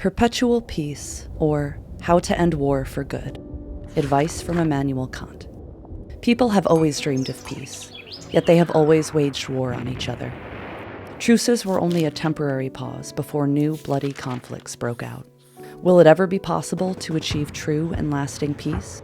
Perpetual Peace, or How to End War for Good. Advice from Immanuel Kant. People have always dreamed of peace, yet they have always waged war on each other. Truces were only a temporary pause before new bloody conflicts broke out. Will it ever be possible to achieve true and lasting peace?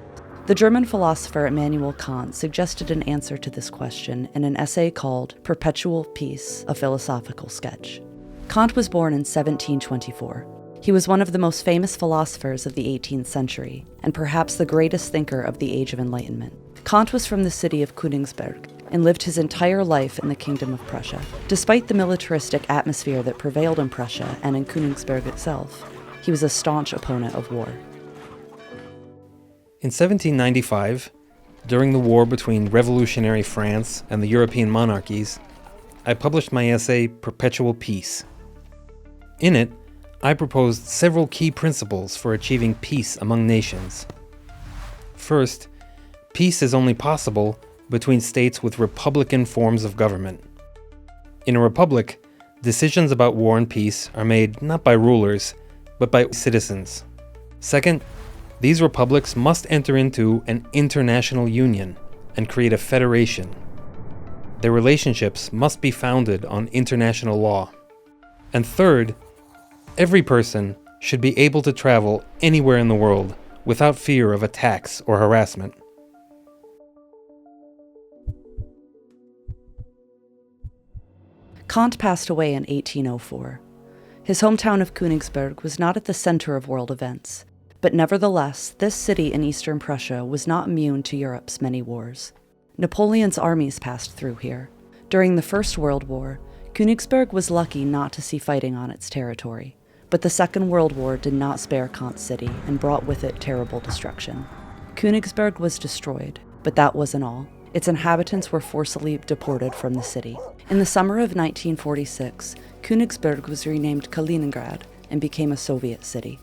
The German philosopher Immanuel Kant suggested an answer to this question in an essay called Perpetual Peace, a Philosophical Sketch. Kant was born in 1724. He was one of the most famous philosophers of the 18th century, and perhaps the greatest thinker of the Age of Enlightenment. Kant was from the city of Königsberg, and lived his entire life in the Kingdom of Prussia. Despite the militaristic atmosphere that prevailed in Prussia and in Königsberg itself, he was a staunch opponent of war. In 1795, during the war between revolutionary France and the European monarchies, I published my essay, Perpetual Peace. In it, I proposed several key principles for achieving peace among nations. First, peace is only possible between states with republican forms of government. In a republic, decisions about war and peace are made not by rulers, but by citizens. Second, these republics must enter into an international union and create a federation. Their relationships must be founded on international law. And third, every person should be able to travel anywhere in the world without fear of attacks or harassment. Kant passed away in 1804. His hometown of Königsberg was not at the center of world events, but nevertheless, this city in eastern Prussia was not immune to Europe's many wars. Napoleon's armies passed through here. During the First World War, Königsberg was lucky not to see fighting on its territory, but the Second World War did not spare Kant's city and brought with it terrible destruction. Königsberg was destroyed, but that wasn't all. Its inhabitants were forcibly deported from the city. In the summer of 1946, Königsberg was renamed Kaliningrad and became a Soviet city.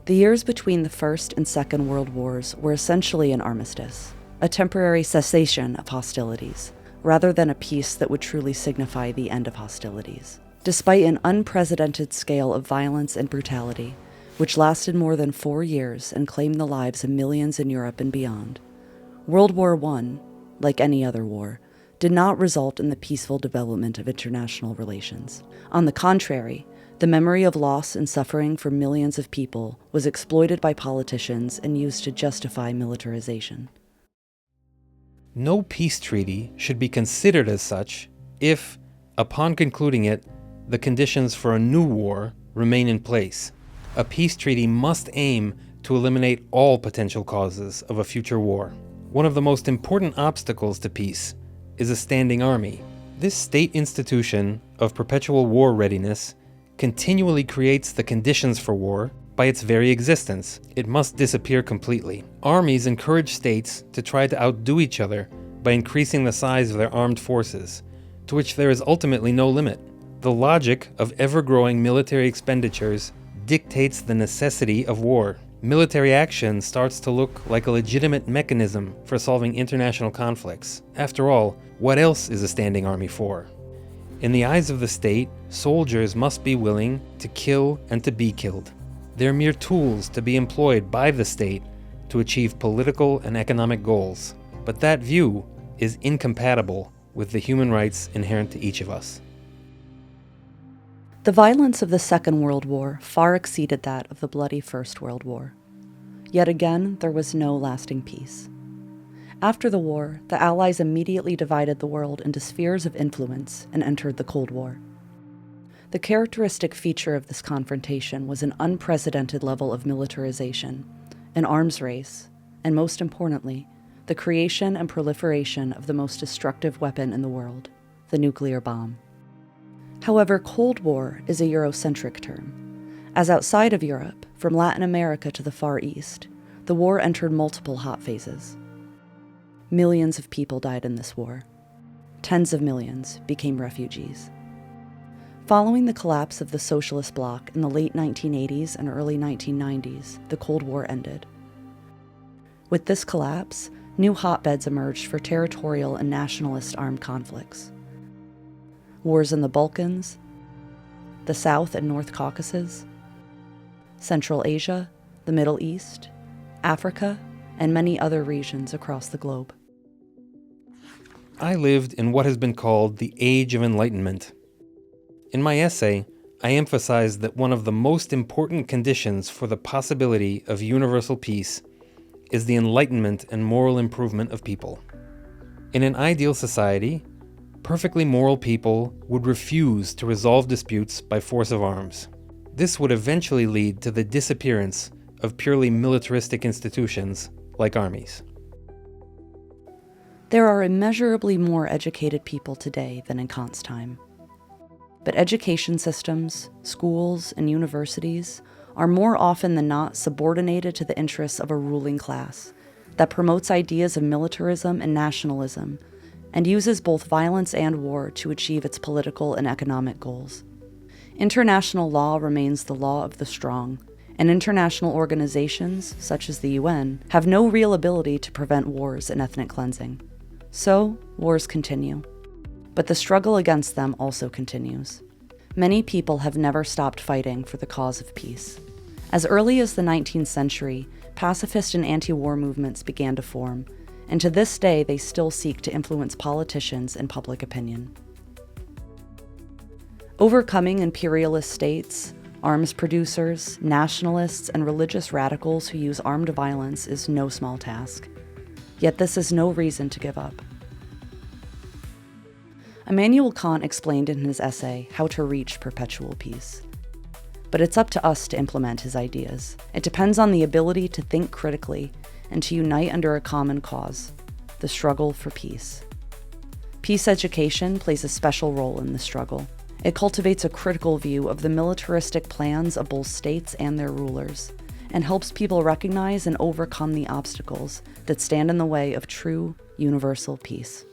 The years between the First and Second World Wars were essentially an armistice, a temporary cessation of hostilities, rather than a peace that would truly signify the end of hostilities. Despite an unprecedented scale of violence and brutality, which lasted more than 4 years and claimed the lives of millions in Europe and beyond, World War I, like any other war, did not result in the peaceful development of international relations. On the contrary, the memory of loss and suffering for millions of people was exploited by politicians and used to justify militarization. No peace treaty should be considered as such if, upon concluding it, the conditions for a new war remain in place. A peace treaty must aim to eliminate all potential causes of a future war. One of the most important obstacles to peace is a standing army. This state institution of perpetual war readiness continually creates the conditions for war by its very existence. It must disappear completely. Armies encourage states to try to outdo each other by increasing the size of their armed forces, to which there is ultimately no limit. The logic of ever-growing military expenditures dictates the necessity of war. Military action starts to look like a legitimate mechanism for solving international conflicts. After all, what else is a standing army for? In the eyes of the state, soldiers must be willing to kill and to be killed. They're mere tools to be employed by the state to achieve political and economic goals. But that view is incompatible with the human rights inherent to each of us. The violence of the Second World War far exceeded that of the bloody First World War. Yet again, there was no lasting peace. After the war, the Allies immediately divided the world into spheres of influence and entered the Cold War. The characteristic feature of this confrontation was an unprecedented level of militarization, an arms race, and most importantly, the creation and proliferation of the most destructive weapon in the world, the nuclear bomb. However, Cold War is a Eurocentric term, as outside of Europe, from Latin America to the Far East, the war entered multiple hot phases. Millions of people died in this war. Tens of millions became refugees. Following the collapse of the socialist bloc in the late 1980s and early 1990s, the Cold War ended. With this collapse, new hotbeds emerged for territorial and nationalist armed conflicts. Wars in the Balkans, the South and North Caucasus, Central Asia, the Middle East, Africa, and many other regions across the globe. I lived in what has been called the Age of Enlightenment. In my essay, I emphasized that one of the most important conditions for the possibility of universal peace is the enlightenment and moral improvement of people. In an ideal society, perfectly moral people would refuse to resolve disputes by force of arms. This would eventually lead to the disappearance of purely militaristic institutions like armies. There are immeasurably more educated people today than in Kant's time. But education systems, schools, and universities are more often than not subordinated to the interests of a ruling class that promotes ideas of militarism and nationalism and uses both violence and war to achieve its political and economic goals. International law remains the law of the strong, and international organizations, such as the UN, have no real ability to prevent wars and ethnic cleansing. So, wars continue. But the struggle against them also continues. Many people have never stopped fighting for the cause of peace. As early as the 19th century, pacifist and anti-war movements began to form, and to this day they still seek to influence politicians and public opinion. Overcoming imperialist states, arms producers, nationalists, and religious radicals who use armed violence is no small task. Yet this is no reason to give up. Immanuel Kant explained in his essay how to reach perpetual peace. But it's up to us to implement his ideas. It depends on the ability to think critically and to unite under a common cause, the struggle for peace. Peace education plays a special role in this struggle. It cultivates a critical view of the militaristic plans of both states and their rulers, and helps people recognize and overcome the obstacles that stand in the way of true, universal peace.